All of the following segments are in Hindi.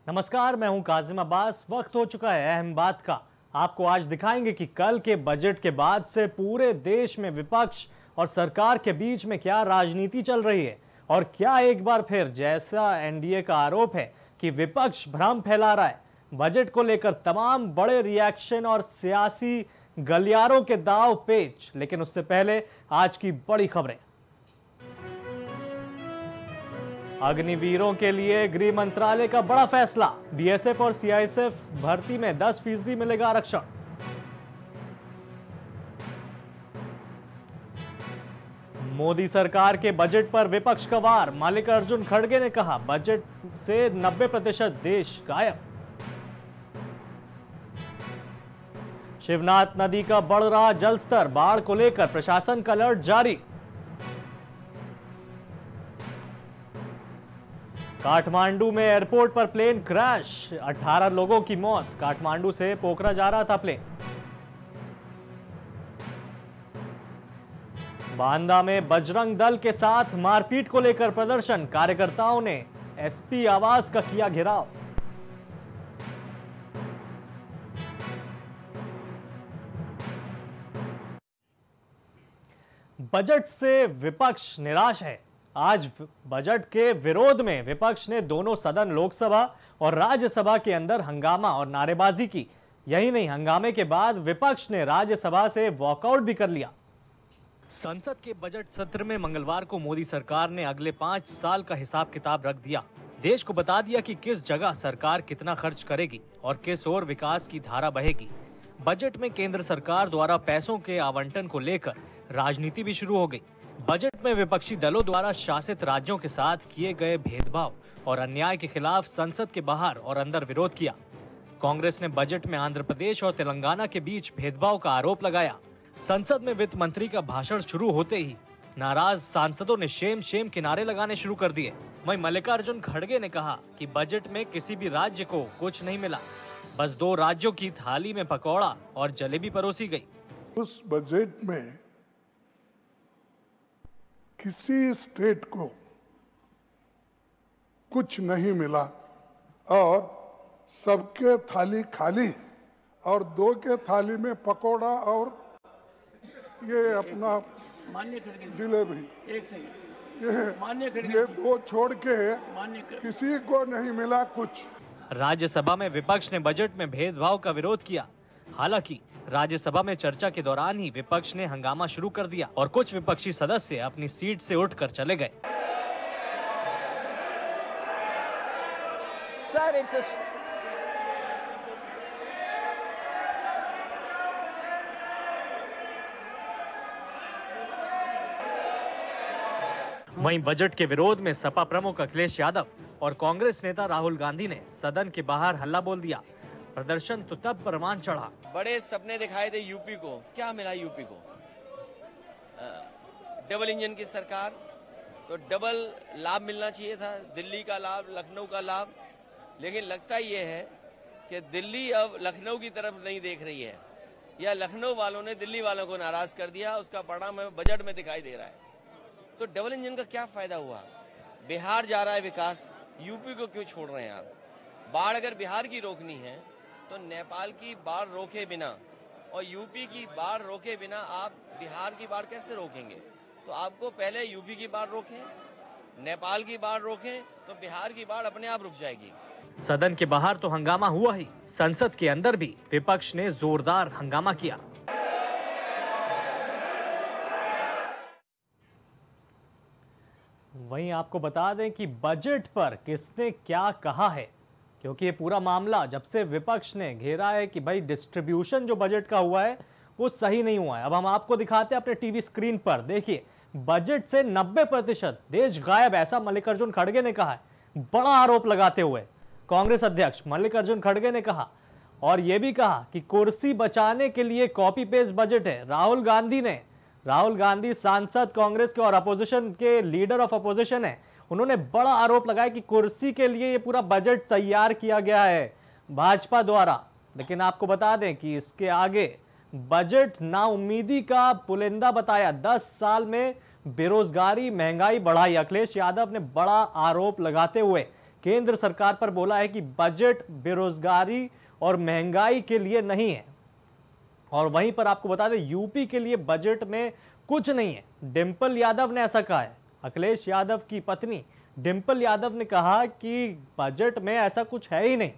नमस्कार, मैं हूं काजिम अब्बास। वक्त हो चुका है अहम बात का। आपको आज दिखाएंगे कि कल के बजट के बाद से पूरे देश में विपक्ष और सरकार के बीच में क्या राजनीति चल रही है और क्या एक बार फिर जैसा एनडीए का आरोप है कि विपक्ष भ्रम फैला रहा है। बजट को लेकर तमाम बड़े रिएक्शन और सियासी गलियारों के दाव पेच। लेकिन उससे पहले आज की बड़ी खबरें। अग्निवीरों के लिए गृह मंत्रालय का बड़ा फैसला। बीएसएफ और सीआईएसएफ भर्ती में 10% मिलेगा आरक्षण। मोदी सरकार के बजट पर विपक्ष का वार। मल्लिकार्जुन खड़गे ने कहा, बजट से 90% देश गायब। शिवनाथ नदी का बढ़ रहा जलस्तर। बाढ़ को लेकर प्रशासन का अलर्ट जारी। काठमांडू में एयरपोर्ट पर प्लेन क्रैश। 18 लोगों की मौत। काठमांडू से पोखरा जा रहा था प्लेन। बांदा में बजरंग दल के साथ मारपीट को लेकर प्रदर्शन। कार्यकर्ताओं ने एसपी आवास का किया घेराव। बजट से विपक्ष निराश है। आज बजट के विरोध में विपक्ष ने दोनों सदन लोकसभा और राज्यसभा के अंदर हंगामा और नारेबाजी की। यही नहीं, हंगामे के बाद विपक्ष ने राज्यसभा से वॉकआउट भी कर लिया। संसद के बजट सत्र में मंगलवार को मोदी सरकार ने अगले 5 साल का हिसाब किताब रख दिया। देश को बता दिया कि किस जगह सरकार कितना खर्च करेगी और किस ओर विकास की धारा बहेगी। बजट में केंद्र सरकार द्वारा पैसों के आवंटन को लेकर राजनीति भी शुरू हो गई। बजट में विपक्षी दलों द्वारा शासित राज्यों के साथ किए गए भेदभाव और अन्याय के खिलाफ संसद के बाहर और अंदर विरोध किया। कांग्रेस ने बजट में आंध्र प्रदेश और तेलंगाना के बीच भेदभाव का आरोप लगाया। संसद में वित्त मंत्री का भाषण शुरू होते ही नाराज सांसदों ने शेम शेम के नारे लगाने शुरू कर दिए। वहीं मल्लिकार्जुन खड़गे ने कहा कि बजट में किसी भी राज्य को कुछ नहीं मिला, बस 2 राज्यों की थाली में पकौड़ा और जलेबी परोसी गई। उस बजट में किसी स्टेट को कुछ नहीं मिला और सबके थाली खाली और 2 के थाली में पकोड़ा और ये अपना जलेबी। एक सेकंड, ये 2 छोड़ के किसी को नहीं मिला कुछ। राज्यसभा में विपक्ष ने बजट में भेदभाव का विरोध किया। हालांकि राज्यसभा में चर्चा के दौरान ही विपक्ष ने हंगामा शुरू कर दिया और कुछ विपक्षी सदस्य अपनी सीट से उठकर चले गए। वहीं बजट के विरोध में सपा प्रमुख अखिलेश यादव और कांग्रेस नेता राहुल गांधी ने सदन के बाहर हल्ला बोल दिया। प्रदर्शन तो तब परवान चढ़ा। बड़े सपने दिखाए थे यूपी को, क्या मिला यूपी को? डबल इंजन की सरकार, तो डबल लाभ मिलना चाहिए था, दिल्ली का लाभ, लखनऊ का लाभ। लेकिन लगता ये है कि दिल्ली अब लखनऊ की तरफ नहीं देख रही है, या लखनऊ वालों ने दिल्ली वालों को नाराज कर दिया। उसका परिणाम हमें बजट में दिखाई दे रहा है। तो डबल इंजन का क्या फायदा हुआ? बिहार जा रहा है विकास, यूपी को क्यों छोड़ रहे हैं आप? बाढ़ अगर बिहार की रोकनी है तो नेपाल की बाढ़ रोके बिना और यूपी की बाढ़ रोके बिना आप बिहार की बाढ़ कैसे रोकेंगे? तो आपको पहले यूपी की बाढ़ रोकें, नेपाल की बाढ़ रोकें, तो बिहार की बाढ़ अपने आप रुक जाएगी। सदन के बाहर तो हंगामा हुआ ही, संसद के अंदर भी विपक्ष ने जोरदार हंगामा किया। वहीं आपको बता दें कि बजट पर किसने क्या कहा है, क्योंकि ये पूरा मामला जब से विपक्ष ने घेरा है कि भाई डिस्ट्रीब्यूशन जो बजट का हुआ है वो सही नहीं हुआ है। अब हम आपको दिखाते हैं अपने टीवी स्क्रीन पर। देखिए, बजट से 90% देश गायब, ऐसा मल्लिकार्जुन खड़गे ने कहा है, बड़ा आरोप लगाते हुए। कांग्रेस अध्यक्ष मल्लिकार्जुन खड़गे ने कहा और यह भी कहा कि कुर्सी बचाने के लिए कॉपी पेस्ट बजट है। राहुल गांधी सांसद कांग्रेस के और अपोजिशन के लीडर ऑफ अपोजिशन है, उन्होंने बड़ा आरोप लगाया कि कुर्सी के लिए ये पूरा बजट तैयार किया गया है भाजपा द्वारा। लेकिन आपको बता दें कि इसके आगे बजट नाउम्मीदी का पुलिंदा बताया। 10 साल में बेरोजगारी, महंगाई बढ़ाई। अखिलेश यादव ने बड़ा आरोप लगाते हुए केंद्र सरकार पर बोला है कि बजट बेरोजगारी और महंगाई के लिए नहीं है। और वहीं पर आपको बता दें, यूपी के लिए बजट में कुछ नहीं है। डिंपल यादव ने ऐसा कहा है। अखिलेश यादव की पत्नी डिंपल यादव ने कहा कि बजट में ऐसा कुछ है ही नहीं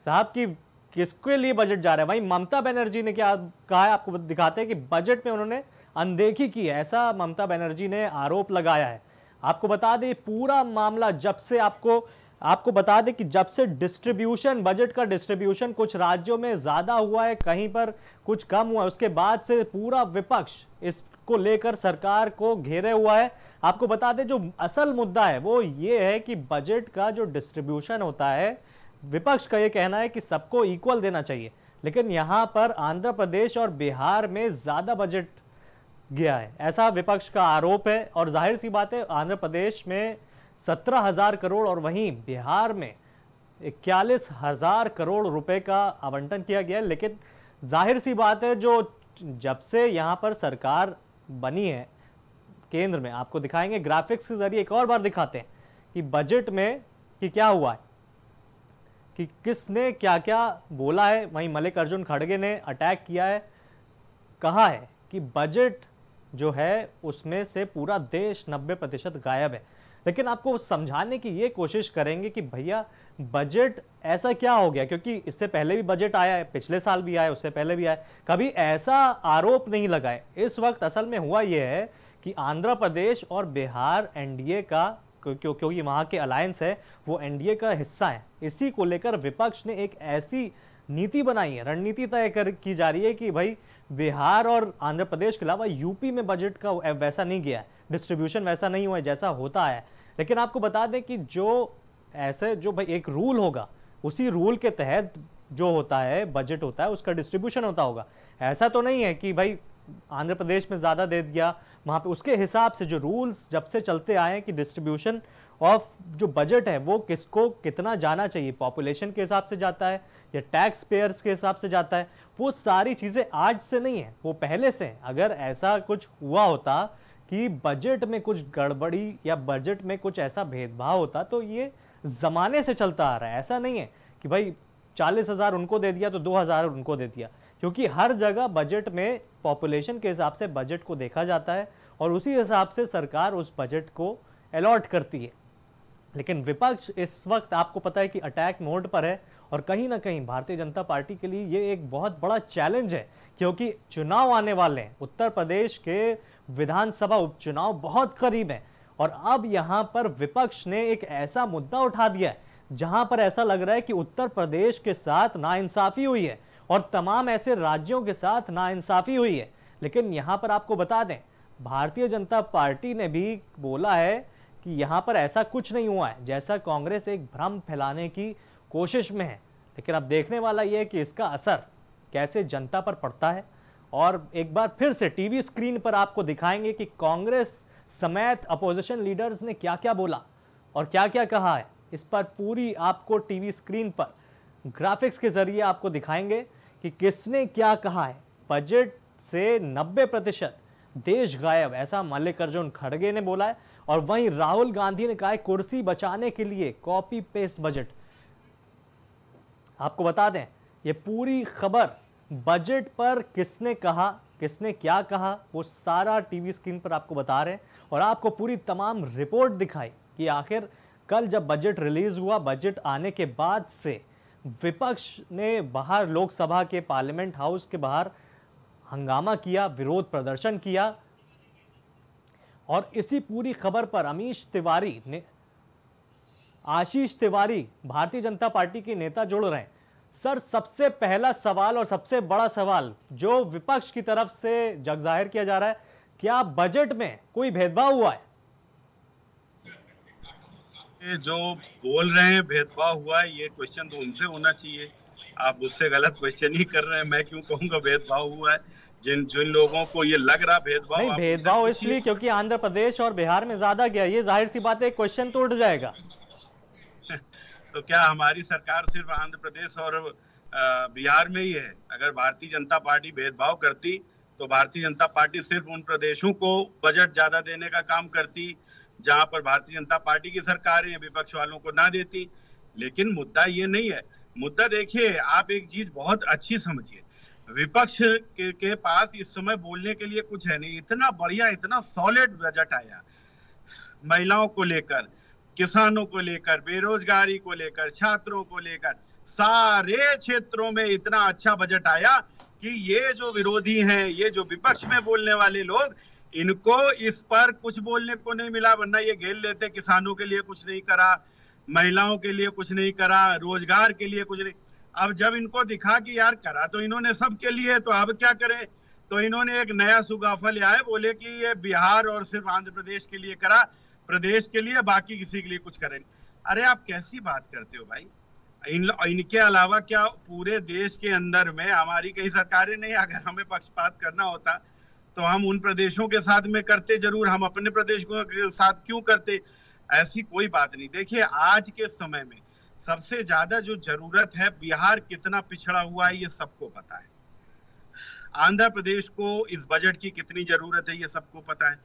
साहब, कि किसके लिए बजट जा रहा है। वहीं ममता बनर्जी ने क्या कहा है, आपको दिखाते हैं कि बजट में उन्होंने अनदेखी की है, ऐसा ममता बनर्जी ने आरोप लगाया है। आपको बता दें पूरा मामला जब से आपको बता दें कि जब से डिस्ट्रीब्यूशन, बजट का डिस्ट्रीब्यूशन कुछ राज्यों में ज्यादा हुआ है, कहीं पर कुछ कम हुआ है, उसके बाद से पूरा विपक्ष इसको लेकर सरकार को घेरे हुआ है। आपको बता दें जो असल मुद्दा है वो ये है कि बजट का जो डिस्ट्रीब्यूशन होता है, विपक्ष का ये कहना है कि सबको इक्वल देना चाहिए, लेकिन यहां पर आंध्र प्रदेश और बिहार में ज्यादा बजट गया है, ऐसा विपक्ष का आरोप है। और जाहिर सी बात है, आंध्र प्रदेश में 17,000 करोड़ और वहीं बिहार में 41,000 करोड़ रुपए का आवंटन किया गया है। लेकिन जाहिर सी बात है, जो जब से यहां पर सरकार बनी है केंद्र में, आपको दिखाएंगे ग्राफिक्स के जरिए एक और बार दिखाते हैं कि बजट में कि क्या हुआ है, कि किसने क्या क्या बोला है। वहीं मल्लिकार्जुन खड़गे ने अटैक किया है, कहा है कि बजट जो है उसमें से पूरा देश 90% गायब है। लेकिन आपको समझाने की ये कोशिश करेंगे कि भैया बजट ऐसा क्या हो गया, क्योंकि इससे पहले भी बजट आया है, पिछले साल भी आया, उससे पहले भी आया, कभी ऐसा आरोप नहीं लगाए। इस वक्त असल में हुआ यह है कि आंध्र प्रदेश और बिहार एनडीए का, क्योंकि वहां के अलायंस है, वो एनडीए का हिस्सा है। इसी को लेकर विपक्ष ने एक ऐसी नीति बनाई है, रणनीति तय की जा रही है कि भाई बिहार और आंध्र प्रदेश के अलावा यूपी में बजट का वैसा नहीं गया है, डिस्ट्रीब्यूशन वैसा नहीं हुआ है जैसा होता है। लेकिन आपको बता दें कि जो भाई एक रूल होगा, उसी रूल के तहत जो होता है बजट होता है, उसका डिस्ट्रीब्यूशन होता होगा। ऐसा तो नहीं है कि भाई आंध्र प्रदेश में ज्यादा दे दिया वहां पे, उसके हिसाब से जो रूल्स जब से चलते आए हैं कि डिस्ट्रीब्यूशन ऑफ जो बजट है वो किसको कितना जाना चाहिए, पॉपुलेशन के हिसाब से जाता है या टैक्स पेयर्स के हिसाब से जाता है, वो सारी चीजें आज से नहीं है, वो पहले से है। अगर ऐसा कुछ हुआ होता कि बजट में कुछ गड़बड़ी या बजट में कुछ ऐसा भेदभाव होता, तो ये जमाने से चलता आ रहा है। ऐसा नहीं है कि भाई 40,000 उनको दे दिया तो 2,000 उनको दे दिया, क्योंकि हर जगह बजट में पॉपुलेशन के हिसाब से बजट को देखा जाता है और उसी हिसाब से सरकार उस बजट को अलॉट करती है। लेकिन विपक्ष इस वक्त आपको पता है कि अटैक मोड पर है और कहीं ना कहीं भारतीय जनता पार्टी के लिए ये एक बहुत बड़ा चैलेंज है, क्योंकि चुनाव आने वाले हैं, उत्तर प्रदेश के विधानसभा उपचुनाव बहुत करीब है और अब यहां पर विपक्ष ने एक ऐसा मुद्दा उठा दिया है जहां पर ऐसा लग रहा है कि उत्तर प्रदेश के साथ नाइंसाफी हुई है और तमाम ऐसे राज्यों के साथ नाइंसाफी हुई है। लेकिन यहां पर आपको बता दें, भारतीय जनता पार्टी ने भी बोला है कि यहां पर ऐसा कुछ नहीं हुआ है, जैसा कांग्रेस एक भ्रम फैलाने की कोशिश में है। लेकिन अब देखने वाला यह है कि इसका असर कैसे जनता पर पड़ता है। और एक बार फिर से टीवी स्क्रीन पर आपको दिखाएंगे कि कांग्रेस समेत अपोजिशन लीडर्स ने क्या क्या बोला और क्या क्या कहा है। इस पर पूरी आपको टीवी स्क्रीन पर ग्राफिक्स के जरिए आपको दिखाएंगे कि किसने क्या कहा है। बजट से 90% देश गायब, ऐसा मल्लिकार्जुन खड़गे ने बोला है। और वहीं राहुल गांधी ने कहा है कुर्सी बचाने के लिए कॉपी पेस्ट बजट। आपको बता दें ये पूरी खबर बजट पर किसने कहा, किसने क्या कहा, वो सारा टीवी स्क्रीन पर आपको बता रहे हैं और आपको पूरी तमाम रिपोर्ट दिखाई कि आखिर कल जब बजट रिलीज हुआ, बजट आने के बाद से विपक्ष ने बाहर लोकसभा के पार्लियामेंट हाउस के बाहर हंगामा किया, विरोध प्रदर्शन किया। और इसी पूरी खबर पर आशीष तिवारी भारतीय जनता पार्टी के नेता जुड़ रहे हैं। सर, सबसे पहला सवाल और सबसे बड़ा सवाल जो विपक्ष की तरफ से जग जाहिर किया जा रहा है, क्या बजट में कोई भेदभाव हुआ है? ये जो बोल रहे हैं भेदभाव हुआ है, ये क्वेश्चन तो उनसे होना चाहिए। आप उससे गलत क्वेश्चन ही कर रहे हैं। मैं क्यों कहूंगा भेदभाव हुआ है? जिन लोगों को ये लग रहा भेदभाव, नहीं, भेदभाव इसलिए क्योंकि आंध्र प्रदेश और बिहार में ज्यादा गया, ये जाहिर सी बात है, क्वेश्चन तो उठ जाएगा। तो क्या हमारी सरकार सिर्फ आंध्र प्रदेश और बिहार में ही है? अगर भारतीय जनता पार्टी भेदभाव करती तो भारतीय जनता पार्टी सिर्फ उन प्रदेशों को बजट ज्यादा देने का काम करती, जहां पर भारतीय जनता पार्टी की सरकारें विपक्ष वालों को ना देती। लेकिन मुद्दा ये नहीं है। मुद्दा देखिए, आप एक चीज बहुत अच्छी समझिए, विपक्ष के पास इस समय बोलने के लिए कुछ है नहीं। इतना बढ़िया, इतना सॉलिड बजट आया, महिलाओं को लेकर, किसानों को लेकर, बेरोजगारी को लेकर, छात्रों को लेकर, सारे क्षेत्रों में इतना अच्छा बजट आया कि ये जो विरोधी हैं, ये जो विपक्ष में बोलने वाले लोग, इनको इस पर कुछ बोलने को नहीं मिला। वरना ये घेर लेते, किसानों के लिए कुछ नहीं करा, महिलाओं के लिए कुछ नहीं करा, रोजगार के लिए कुछ नहीं। अब जब इनको दिखा कि यार करा तो इन्होंने सबके लिए, तो अब क्या करें, तो इन्होंने एक नया सुगाफा ले आए, बोले कि ये बिहार और सिर्फ आंध्र प्रदेश के लिए करा, प्रदेश के लिए, बाकी किसी के लिए कुछ करें। अरे आप कैसी बात करते हो भाई? इनके अलावा क्या पूरे देश के अंदर में हमारी कई सरकारें नहीं? अगर हमें पक्षपात करना होता तो हम उन प्रदेशों के साथ में करते जरूर, हम अपने प्रदेश के साथ क्यों करते? ऐसी कोई बात नहीं। देखिए, आज के समय में सबसे ज्यादा जो जरूरत है, बिहार कितना पिछड़ा हुआ है ये सबको पता है, आंध्र प्रदेश को इस बजट की कितनी जरूरत है ये सबको पता है।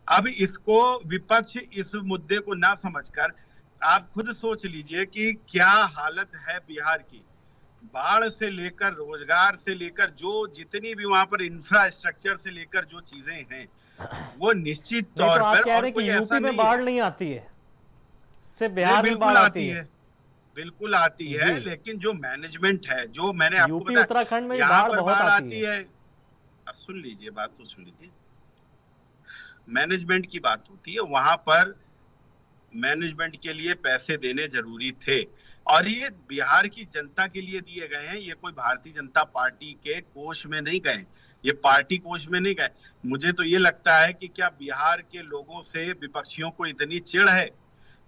अब इसको विपक्ष इस मुद्दे को ना समझकर, आप खुद सोच लीजिए कि क्या हालत है बिहार की, बाढ़ से लेकर, रोजगार से लेकर, जो जितनी भी वहां पर इंफ्रास्ट्रक्चर से लेकर जो चीजें हैं, वो निश्चित तौर पर, कह रहे हैं कि यूपी में बाढ़ नहीं आती है, सिर्फ बिहार में बाढ़ आती है। बिल्कुल आती है, लेकिन जो मैनेजमेंट है, जो मैंने आपको बताया, उत्तराखंड में बाढ़ बहुत आती है। अब सुन लीजिए, बात तो सुन लीजिए। मैनेजमेंट की बात होती है, वहां पर मैनेजमेंट के लिए पैसे देने जरूरी थे, और ये बिहार की जनता के लिए दिए गए हैं। ये कोई भारतीय जनता पार्टी के कोष में नहीं गए, ये पार्टी कोष में नहीं गए। मुझे तो ये लगता है कि क्या बिहार के लोगों से विपक्षियों को इतनी चिढ़ है?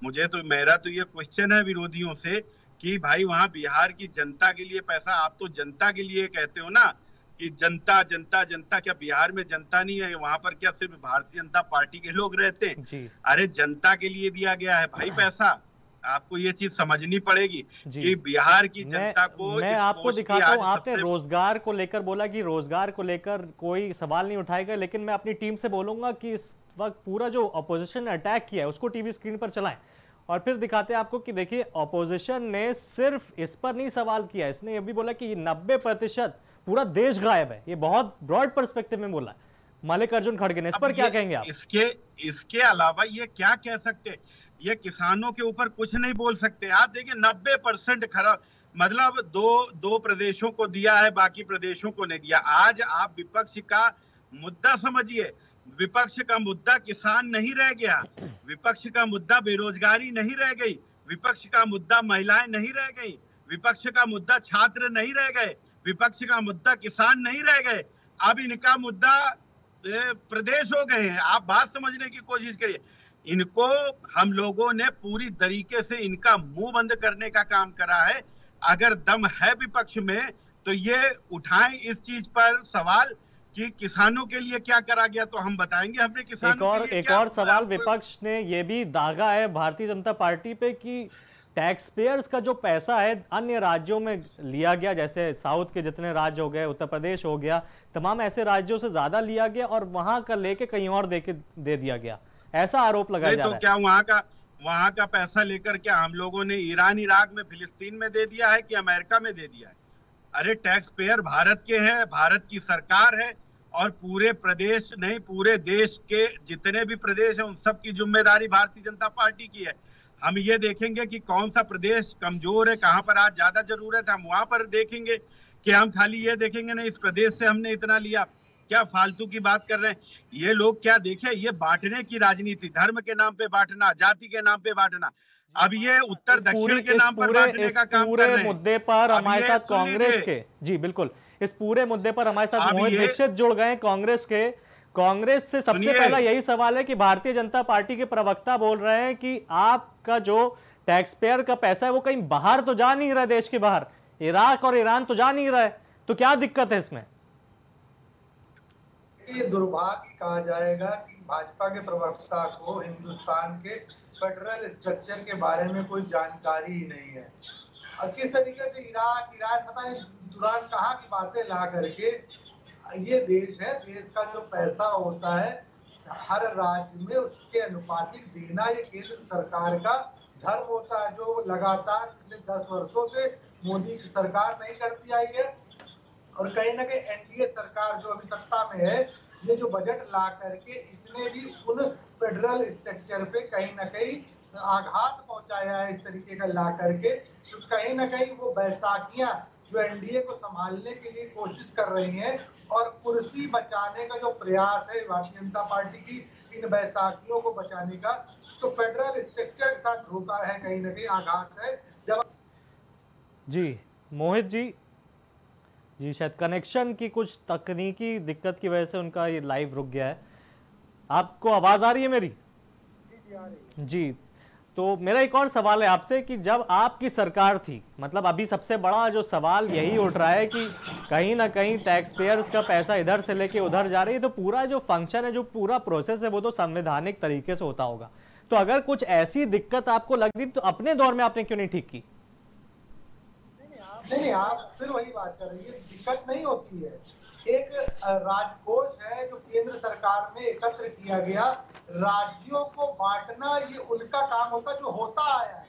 मेरा तो ये क्वेश्चन है विरोधियों से कि भाई वहां बिहार की जनता के लिए पैसा, आप तो जनता के लिए कहते हो ना कि जनता जनता जनता, क्या बिहार में जनता नहीं है? वहां पर क्या सिर्फ भारतीय जनता पार्टी के लोग रहते हैं? अरे जनता के लिए दिया गया है भाई पैसा, आपको ये चीज समझनी पड़ेगी कि बिहार की जनता को। मैं आपको दिखाता हूँ, आपने रोजगार को लेकर बोला कि रोजगार को लेकर कोई सवाल नहीं उठाएगा, लेकिन मैं अपनी टीम से बोलूंगा कि इस वक्त पूरा जो ऑपोजिशन ने अटैक किया है उसको टीवी स्क्रीन पर चलाएं और फिर दिखाते हैं आपको कि देखिए ऑपोजिशन ने सिर्फ इस पर नहीं सवाल किया, इसने ये भी बोला कि 90% पूरा देश गायब है। ये बहुत ब्रॉड पर्सपेक्टिव में बोला मल्लिकार्जुन खड़गे ने। इस पर क्या कहेंगे आप? इसके अलावा ये क्या कह सकते, ये किसानों के ऊपर कुछ नहीं बोल सकते। आप देखिए 90% खराब, मतलब दो प्रदेशों को दिया है, बाकी प्रदेशों को नहीं दिया। आज आप विपक्ष का मुद्दा समझिए, विपक्ष का मुद्दा किसान नहीं रह गया, विपक्ष का मुद्दा बेरोजगारी नहीं रह गई, विपक्ष का मुद्दा महिलाएं नहीं रह गई, विपक्ष का मुद्दा छात्र नहीं रह गए, विपक्ष का मुद्दा किसान नहीं रह गए। अब इनका मुद्दा प्रदेश हो गए हैं। आप बात समझने की कोशिश करिए। इनको हम लोगों ने पूरी तरीके से इनका मुंह बंद करने का काम करा है। अगर दम है विपक्ष में तो ये उठाएं इस चीज पर सवाल कि किसानों के लिए क्या करा गया, तो हम बताएंगे हमने किसानों के लिए एक और सवाल विपक्ष ने ये भी दागा है भारतीय जनता पार्टी पे कि टैक्स पेयर्स का जो पैसा है अन्य राज्यों में लिया गया, जैसे साउथ के जितने राज्य हो गए, उत्तर प्रदेश हो गया, तमाम ऐसे राज्यों से ज्यादा लिया गया और वहां का लेके कहीं और दे दिया गया, ऐसा आरोप लगाया जा रहा है। तो क्या वहां का पैसा लेकर क्या हम लोगों ने ईरान, इराक में, फिलिस्तीन में दे दिया है कि अमेरिका में दे दिया है? अरे टैक्स पेयर भारत के हैं, भारत की सरकार है, और पूरे प्रदेश नहीं, पूरे देश के जितने भी प्रदेश हैं उन सब की जिम्मेदारी भारतीय जनता पार्टी की है। हम ये देखेंगे कि कौन सा प्रदेश कमजोर है, कहां पर आज ज्यादा जरूरत है, हम वहां पर देखेंगे कि हम खाली ये देखेंगे नहीं इस प्रदेश से हमने इतना लिया। क्या फालतू की बात कर रहे हैं ये लोग? क्या देखे, ये बांटने की राजनीति, धर्म के नाम पे बांटना, जाति के नाम पे बांटना, अब ये उत्तर दक्षिण के नाम पर बांटने का काम कर रहे हैं। मुद्दे पर हमारे साथ कांग्रेस के, जी बिल्कुल, इस पूरे मुद्दे पर हमारे साथ मोहित दीक्षित जुड़ गए कांग्रेस के। कांग्रेस से सबसे पहला यही सवाल है कि भारतीय जनता पार्टी के प्रवक्ता बोल रहे हैं कि आपका जो टैक्स पेयर का पैसा है वो कहीं बाहर तो जा नहीं रहा, देश के बाहर, इराक और ईरान तो जा नहीं रहा है, तो क्या दिक्कत है इसमें? ये दुर्भाग्य कहा जाएगा कि भाजपा के प्रवक्ता को हिंदुस्तान के फेडरल स्ट्रक्चर के बारे में कोई जानकारी ही नहीं है, और किस तरीके से इराक, ईरान, पता नहीं दुरान कहाँ की बातें ला करके, ये देश है, देश का जो पैसा होता है हर राज्य में उसके अनुपातिक देना ये केंद्र सरकार का धर्म होता है, जो लगातार पिछले 10 वर्षों से मोदी की सरकार नहीं करती आई है। और कहीं ना कहीं एनडीए सरकार जो अभी सत्ता में है, ये जो बजट ला करके इसने भी उन फेडरल स्ट्रक्चर पे कहीं ना कहीं आघात पहुंचाया है इस तरीके का ला करके। तो कहीं ना कहीं वो बैसाखियां जो एनडीए को संभालने के लिए कोशिश कर रही हैं और कुर्सी बचाने का जो प्रयास है भारतीय जनता पार्टी की इन बैसाखियों को बचाने का, तो फेडरल स्ट्रक्चर के साथ धोखा है, कहीं ना कहीं आघात है। जब जी मोहित जी शायद कनेक्शन की कुछ तकनीकी दिक्कत की वजह से उनका ये लाइव रुक गया है। आपको आवाज आ रही है मेरी? जी, तो मेरा एक और सवाल है आपसे कि जब आपकी सरकार थी, मतलब अभी सबसे बड़ा जो सवाल यही उठ रहा है कि कहीं ना कहीं टैक्स पेयर्स का पैसा इधर से लेके उधर जा रही है, तो पूरा जो फंक्शन है, जो पूरा प्रोसेस है, वो तो संवैधानिक तरीके से होता होगा। तो अगर कुछ ऐसी दिक्कत आपको लग रही तो अपने दौर में आपने क्यों नहीं ठीक की? नहीं, आप फिर वही बात कर रही है, दिक्कत नहीं होती है। एक राजकोष है जो केंद्र सरकार में एकत्र किया गया, राज्यों को बांटना ये उनका काम होता जो होता आया है।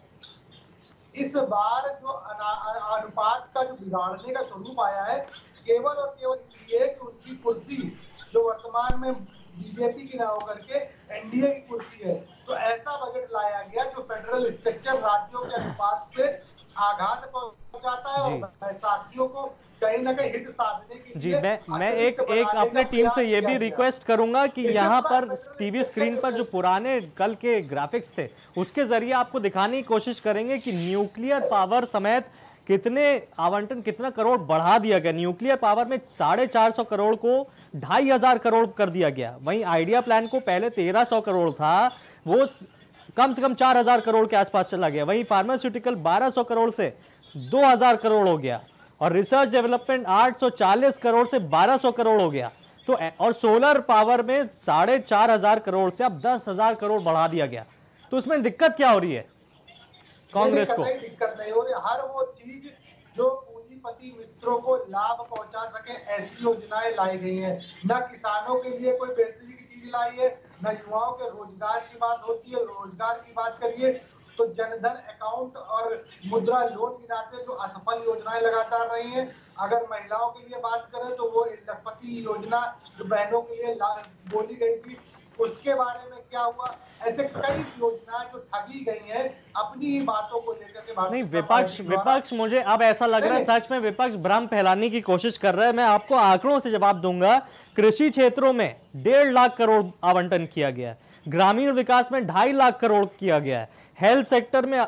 इस बार जो अनुपात का जो बिगाड़ने का स्वरूप आया है, केवल और केवल इसलिए कि उनकी कुर्सी जो वर्तमान में बीजेपी की ना होकर के एनडीए की कुर्सी है, तो ऐसा बजट लाया गया जो फेडरल स्ट्रक्चर राज्यों के अनुपात से आघात पहुंचाता है और बैसाखियों को कहीं ना कहीं हित साधने के जी मैं एक अपने टीम से ये भी रिक्वेस्ट करूंगा कि यहाँ पर टीवी स्क्रीन पर जो पुराने कल के ग्राफिक्स थे उसके जरिए आपको दिखाने की कोशिश करेंगे कि न्यूक्लियर पावर समेत कितने आवंटन, कितना करोड़ बढ़ा दिया गया। न्यूक्लियर पावर में 450 करोड़ को 2500 करोड़ कर दिया गया। वहीं आइडिया प्लान को पहले 1300 करोड़ था, वो कम से कम 4000 करोड़ के आसपास चला गया। वहीं फार्मास्यूटिकल 1200 करोड़ से 2000 करोड़ हो गया और रिसर्च डेवलपमेंट 840 करोड़ से 1200 करोड़ हो गया। तो और सोलर पावर में 4500 करोड़ से अब 10,000 करोड़ बढ़ा दिया गया। तो उसमें दिक्कत क्या हो रही है कांग्रेस को? दिक्कत नहीं हो रही। हर वो चीज जो पूंजीपति मित्रों को लाभ पहुंचा सके ऐसी योजनाएं लाई गई हैं। न किसानों के लिए कोई बेहतरी की चीज लाई है, न युवाओं के रोजगार की बात होती है। रोजगार की बात करिए तो जनधन अकाउंट और मुद्रा लोन गिनाते जो असफल योजनाएं लगातार रही हैं। अगर महिलाओं के लिए बात करें तो वो लखपति योजना जो बहनों के लिए बोली गई थी, उसके बारे में क्या हुआ। ऐसे कई योजनाएं जो ठगी गई हैं अपनी ही बातों को लेकर के। नहीं, विपक्ष मुझे अब ऐसा लग रहा है सच में विपक्ष भ्रम फैलाने की कोशिश कर रहा है। मैं आपको आंकड़ों से जवाब दूंगा। कृषि क्षेत्रों में 1.5 लाख करोड़ आवंटन किया गया है, ग्रामीण विकास में 2.5 लाख करोड़ किया गया है, हेल्थ सेक्टर में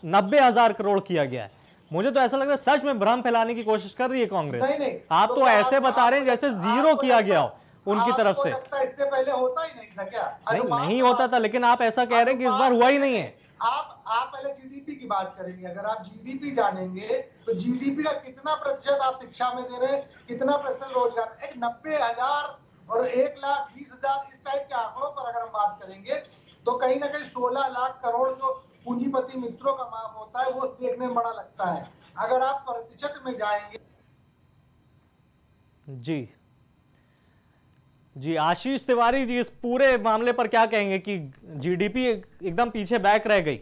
90,000 करोड़ किया गया है। मुझे तो ऐसा लग रहा है सच में भ्रम फैलाने की कोशिश कर रही है कांग्रेस। नहीं, आप तो ऐसे बता रहे हैं जैसे जीरो किया गया हो उनकी तरफ से। इससे पहले होता ही नहीं था क्या? नहीं होता था, लेकिन आप ऐसा कह रहे हैं कि इस बार हुआ ही नहीं है। आप पहले जीडीपी की बात करेंगे। अगर आप जीडीपी जानेंगे तो जीडीपी का कितना प्रतिशत आप शिक्षा में दे रहे हैं, कितना प्रतिशत रोजगार। एक 90,000 और 1,20,000 इस टाइप के आंकड़ों पर अगर हम बात करेंगे तो कहीं ना कहीं 16 लाख करोड़ जो पूंजीपति मित्रों का माफ होता है वो देखने में बड़ा लगता है। अगर आप प्रतिशत में जाएंगे। जी आशीष तिवारी जी, इस पूरे मामले पर क्या कहेंगे कि जीडीपी एकदम पीछे बैक रह गई?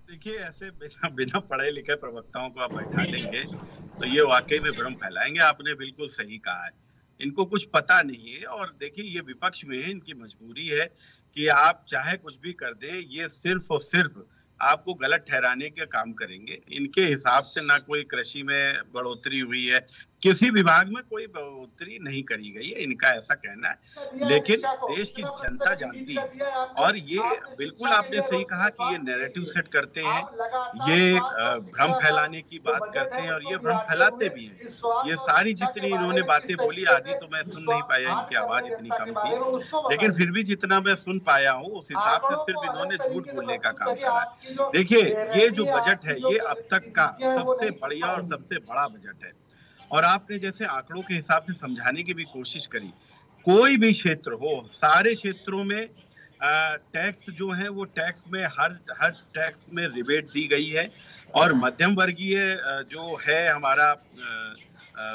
देखिए, ऐसे बिना पढ़े लिखे प्रवक्ताओं को आप बैठा देंगे तो ये वाकई में भ्रम फैलाएंगे। आपने बिल्कुल सही कहा है, इनको कुछ पता नहीं है। और देखिए, ये विपक्ष में है, इनकी मजबूरी है कि आप चाहे कुछ भी कर दें, ये सिर्फ और सिर्फ आपको गलत ठहराने के काम करेंगे। इनके हिसाब से ना कोई कृषि में बढ़ोतरी हुई है, किसी विभाग में कोई बढ़ोतरी नहीं करी गई है, इनका ऐसा कहना है। लेकिन देश की जनता जानती है। और ये बिल्कुल आपने सही कहा कि ये नैरेटिव सेट करते हैं, ये भ्रम फैलाने की बात करते हैं और ये भ्रम फैलाते भी हैं। ये सारी जितनी इन्होंने बातें बोली, आदि तो मैं सुन नहीं पाया, इनकी आवाज इतनी कम थी, लेकिन फिर भी जितना मैं सुन पाया हूँ उस हिसाब से सिर्फ इन्होंने झूठ बोलने का काम करा है। देखिए, ये जो बजट है ये अब तक का सबसे बढ़िया और सबसे बड़ा बजट है। और आपने जैसे आंकड़ों के हिसाब से समझाने की भी कोशिश करी, कोई भी क्षेत्र हो, सारे क्षेत्रों में टैक्स जो है वो टैक्स में हर टैक्स में रिबेट दी गई है। और मध्यम वर्गीय जो है हमारा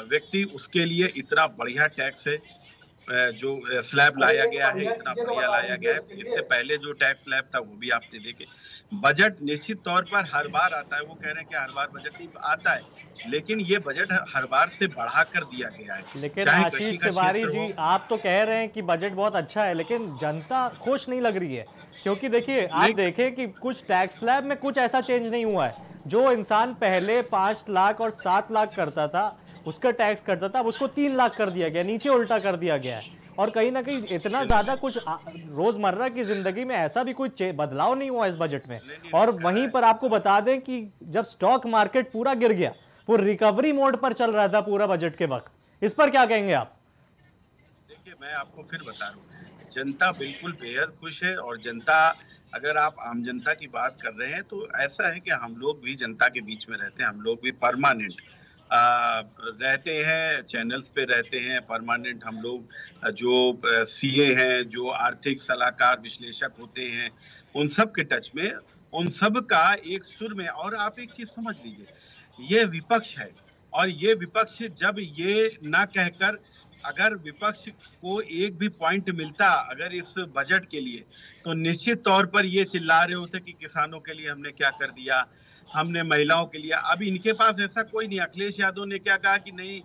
व्यक्ति, उसके लिए इतना बढ़िया टैक्स है। जो स्लैब लाया गया है, इतना बढ़िया लाया गया है। इससे पहले जो टैक्स स्लैब था वो भी आपने देखे। बजट निश्चित तौर पर हर बार आता है, वो कह रहे हैं कि हर बार बजट नहीं आता है, लेकिन ये बजट हर बार से बढ़ा कर दिया गया है। लेकिन आशीष तिवारी जी, आप तो कह रहे हैं कि बजट बहुत अच्छा है, लेकिन जनता खुश नहीं लग रही है, क्योंकि देखिए आप देखें कि कुछ टैक्स स्लैब में कुछ ऐसा चेंज नहीं हुआ है। जो इंसान पहले 5 लाख और 7 लाख करता था, उसका टैक्स करता था, अब उसको 3 लाख कर दिया गया, नीचे उल्टा कर दिया गया है। और कहीं ना कहीं इतना ज्यादा कुछ रोजमर्रा की जिंदगी में ऐसा भी कोई बदलाव नहीं हुआ इस बजट में। और वहीं पर आपको बता दें कि जब स्टॉक मार्केट पूरा गिर गया, वो रिकवरी मोड पर चल रहा था पूरा बजट के वक्त। इस पर क्या कहेंगे आप? देखिए, मैं आपको फिर बता रहा हूँ, जनता बिल्कुल बेहद खुश है। और जनता, अगर आप आम जनता की बात कर रहे हैं तो ऐसा है कि हम लोग भी जनता के बीच में रहते हैं। हम लोग भी परमानेंट रहते हैं, चैनल्स पे रहते हैं परमानेंट। हम लोग जो सीए हैं, जो आर्थिक सलाहकार विश्लेषक होते हैं, उन सब के टच में, उन सब का एक सुर में। और आप एक चीज समझ लीजिए, ये विपक्ष है, और ये विपक्ष जब ये ना कहकर, अगर विपक्ष को एक भी पॉइंट मिलता अगर इस बजट के लिए, तो निश्चित तौर पर ये चिल्ला रहे होते कि किसानों के लिए हमने क्या कर दिया, हमने महिलाओं के लिए। अब इनके पास ऐसा कोई नहीं। अखिलेश यादव ने क्या कहा कि नहीं,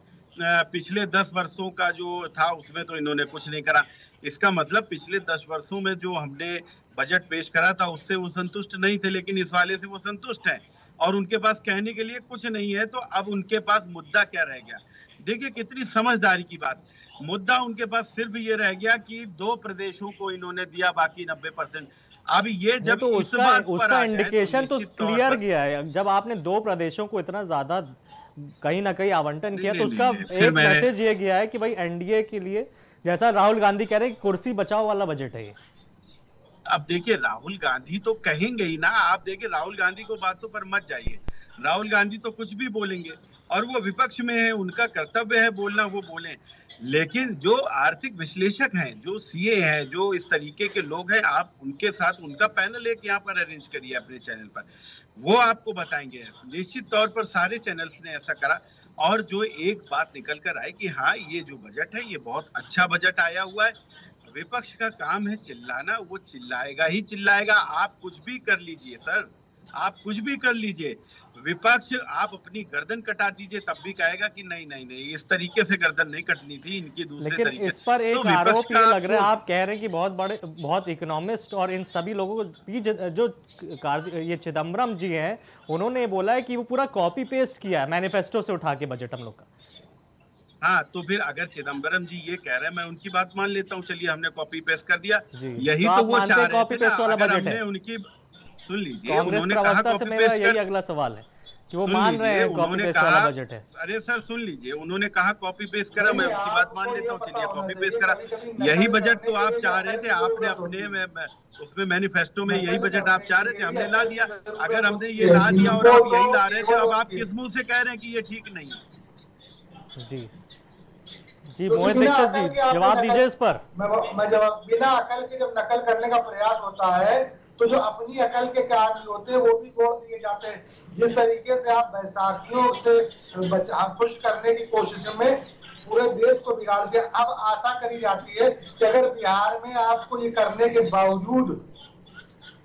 पिछले 10 वर्षों का जो था उसमें तो इन्होंने कुछ नहीं करा। इसका मतलब पिछले 10 वर्षों में जो हमने बजट पेश करा था उससे वो संतुष्ट नहीं थे, लेकिन इस वाले से वो संतुष्ट हैं और उनके पास कहने के लिए कुछ नहीं है। तो अब उनके पास मुद्दा क्या रह गया? देखिए कितनी समझदारी की बात। मुद्दा उनके पास सिर्फ ये रह गया कि 2 प्रदेशों को इन्होंने दिया, बाकी 90%। अब ये जब तो उसका इंडिकेशन तो क्लियर गया है। जब आपने 2 प्रदेशों को इतना ज्यादा कहीं ना कहीं आवंटन किया, तो उसका एक मैसेज ये गया है कि भाई एनडीए के लिए, जैसा राहुल गांधी कह रहे हैं, कुर्सी बचाओ वाला बजट है ये। अब देखिए, राहुल गांधी तो कहेंगे ही ना। आप देखिए, राहुल गांधी को बातों पर मत जाइए। राहुल गांधी तो कुछ भी बोलेंगे, और वो विपक्ष में है, उनका कर्तव्य है बोलना, वो बोलें। लेकिन जो आर्थिक विश्लेषक हैं, जो सीए हैं, जो इस तरीके के लोग हैं, आप उनके साथ उनका पैनल एक यहाँ पर अरेंज करिए अपने चैनल पर, वो आपको बताएंगे। निश्चित तौर पर सारे चैनल्स ने ऐसा करा, और जो एक बात निकल कर आई कि हाँ, ये जो बजट है ये बहुत अच्छा बजट आया हुआ है। विपक्ष का काम है चिल्लाना, वो चिल्लाएगा ही चिल्लाएगा। आप कुछ भी कर लीजिए सर, आप कुछ भी कर लीजिए, विपक्ष आप अपनी गर्दन कटा दीजिए, तब भी कहेगा कि नहीं नहीं नहीं, इस तरीके से गर्दन नहीं कटनी थी, इनकी दूसरे तरीके। लेकिन इस पर एक आरोप ये लग रहा है, आप कह रहे हैं कि बहुत इकोनॉमिस्ट और इन सभी लोगों को, जो ये चिदम्बरम जी हैं, उन्होंने बोला है कि वो पूरा कॉपी पेस्ट किया है मैनिफेस्टो से उठा के बजट हम लोग का। हाँ, तो फिर अगर चिदम्बरम जी ये कह रहे हैं, मैं उनकी बात मान लेता हूँ, चलिए हमने कॉपी पेस्ट कर दिया, यही तो वो चाह रहे थे ना। अगर हमने उनकी, सुन लीजिए, उन्होंने कहा कॉपी पेस्ट कर, यही अगला सवाल है कि वो मान रहे हैं कॉपी पेस्ट वाला बजट है। अरे सर सुन लीजिए, उन्होंने कहा कॉपी पेस्ट करा, मैं उनकी बात मान लेता हूँ, चलिए कॉपी पेस्ट करा। यही बजट तो आप चाह रहे थे, आपने अपने उसमें मैनिफेस्टो में यही बजट आप चाह रहे थे, हमने ला दिया। अगर हमने ये ला दिया और आप यही ला रहे थे, अब आप किस मुंह से कह रहे हैं कि ये ठीक नहीं है? जी जी, मोहित दीक्षित जी, जवाब दीजिए इस पर। मैं जवाब, बिना अकल के जब नकल करने का प्रयास होता है, तो जो अपनी अकल के काम होते हैं वो भी तोड़ दिए जाते हैं। जिस तरीके से आप बैसाखियों से खुश करने की कोशिश में पूरे देश को बिगाड़ दिया। अब आशा करी जाती है कि अगर बिहार में आपको ये करने के बावजूद,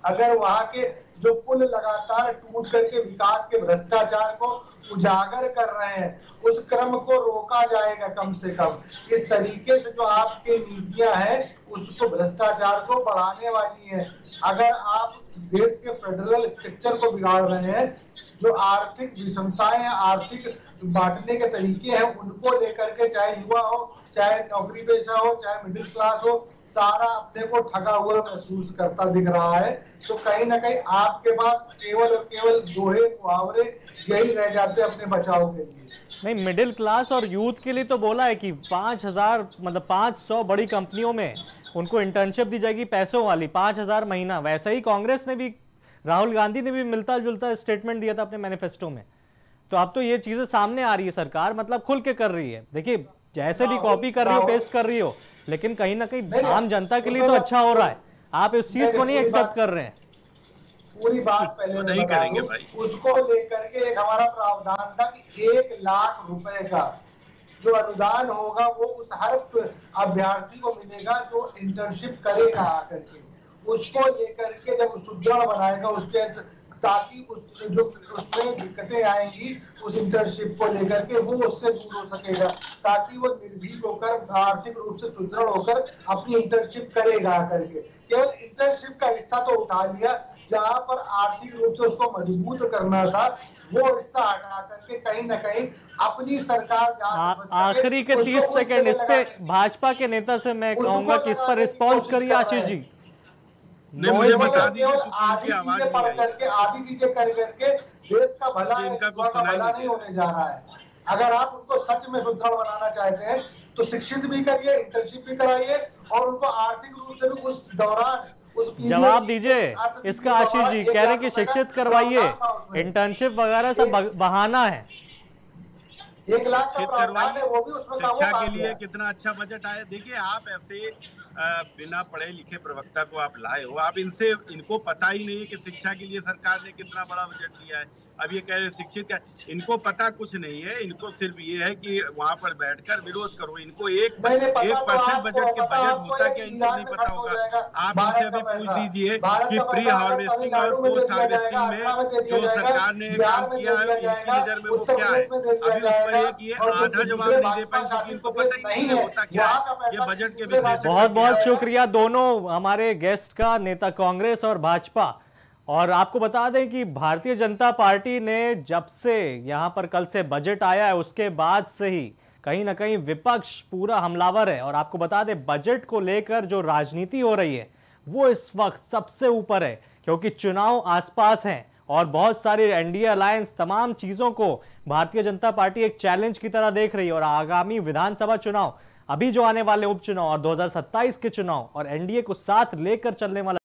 अगर वहां के जो पुल लगातार टूट करके विकास के भ्रष्टाचार को उजागर कर रहे हैं, उस क्रम को रोका जाएगा कम से कम। इस तरीके से जो आपकी नीतियां हैं उसको, भ्रष्टाचार को बढ़ाने वाली हैं। अगर आप देश के फेडरल स्ट्रक्चर को बिगाड़ रहे हैं, जो आर्थिक विषमताएं हैं, आर्थिक बांटने के तरीके हैं, उनको लेकर के, चाहे युवा हो, चाहे नौकरी पेशा हो, चाहे मिडिल क्लास हो, सारा अपने को ठगा हुआ महसूस करता दिख रहा है। तो कहीं ना कहीं आपके पास केवल और केवल दोहे मुहावरे यही रह जाते हैं अपने बचाव के लिए। नहीं, मिडिल क्लास और यूथ के लिए तो बोला है कि 5000 मतलब 500 बड़ी कंपनियों में उनको इंटर्नशिप दी जाएगी पैसों वाली, 5000 महीना। वैसे ही कांग्रेस ने भी, राहुल गांधी ने भी मिलता जुलता स्टेटमेंट दिया था अपने मैनिफेस्टो में। तो अब तो ये चीजें सामने आ रही है, सरकार मतलब खुल के कर रही है। देखिए, जैसे भी कॉपी कर रही हो, पेस्ट कर रही हो, लेकिन कहीं ना कहीं आम जनता के लिए तो अच्छा हो रहा है। आप इस चीज को नहीं एक्सेप्ट कर रहे हैं। पूरी बात पहले नहीं करेंगे भाई। उसको लेकर के एक हमारा प्रावधान था कि 1 लाख रुपए का जो अनुदान होगा वो उस हर अभ्यर्थी को मिलेगा जो इंटर्नशिप करेगा आकर के, उसको लेकर के जब सुदृढ़ बनाएगा उसके, ताकि जो उसमें दिक्कतें आएंगी उस इंटर्नशिप को लेकर के वो उससे दूर हो सकेगा, ताकि वो निर्भीक होकर आर्थिक रूप से सुदृढ़ होकर अपनी इंटर्नशिप करेगा करके। केवल इंटर्नशिप का हिस्सा तो उठा लिया, जहां पर आर्थिक रूप से उसको मजबूत करना था वो हिस्सा हटा करके कहीं ना कहीं अपनी सरकार आखिरी के 30 सेकंड इस पे भाजपा के नेता से मैं कहूंगा कि इस पर रिस्पॉन्स करिए आशीष जी। मुझे बता दीजिए, आधी चीजें पढ़ करके आधी चीजें कर करके देश का भला भला नहीं होने जा रहा है। अगर आप उनको सच में सुदृढ़ बनाना चाहते हैं तो शिक्षित भी करिए, इंटर्नशिप भी कराइए और उनको आर्थिक रूप से भी उस दौरान जवाब दीजिए इसका। आशीष जी कह रहे हैं कि शिक्षित करवाइए, इंटर्नशिप वगैरह सब बहाना है। 1 लाख का प्रावधान है, वो भी उसमें शिक्षा के लिए कितना अच्छा बजट आया। देखिए, आप ऐसे बिना पढ़े लिखे प्रवक्ता को आप लाए हो, आप इनको पता ही नहीं है कि शिक्षा के लिए सरकार ने कितना बड़ा बजट दिया है। अब ये कह रहे शिक्षित का, इनको पता कुछ नहीं है। इनको सिर्फ ये है कि वहां पर बैठकर विरोध करो। इनको 1% बजट के बजट होता क्या इनको नहीं पता होगा। आप इनसे अभी पूछ दीजिए कि प्री हार्वेस्टिंग और पोस्ट हार्वेस्टिंग में जो सरकार ने काम किया है इनकी नजर में वो क्या है। अभी उस पर ये आधा जवाब नहीं दे पाए क्योंकि इनको पता ही नहीं है होता क्या है ये बजट के विश्लेषण। बहुत बहुत शुक्रिया दोनों हमारे गेस्ट का, नेता कांग्रेस और भाजपा। और आपको बता दें कि भारतीय जनता पार्टी ने जब से यहां पर कल से बजट आया है उसके बाद से ही कहीं ना कहीं विपक्ष पूरा हमलावर है। और आपको बता दें बजट को लेकर जो राजनीति हो रही है वो इस वक्त सबसे ऊपर है, क्योंकि चुनाव आसपास हैं और बहुत सारी एनडीए अलायंस तमाम चीजों को भारतीय जनता पार्टी एक चैलेंज की तरह देख रही है। और आगामी विधानसभा चुनाव, अभी जो आने वाले उपचुनाव और 2027 के चुनाव और एनडीए को साथ लेकर चलने वाला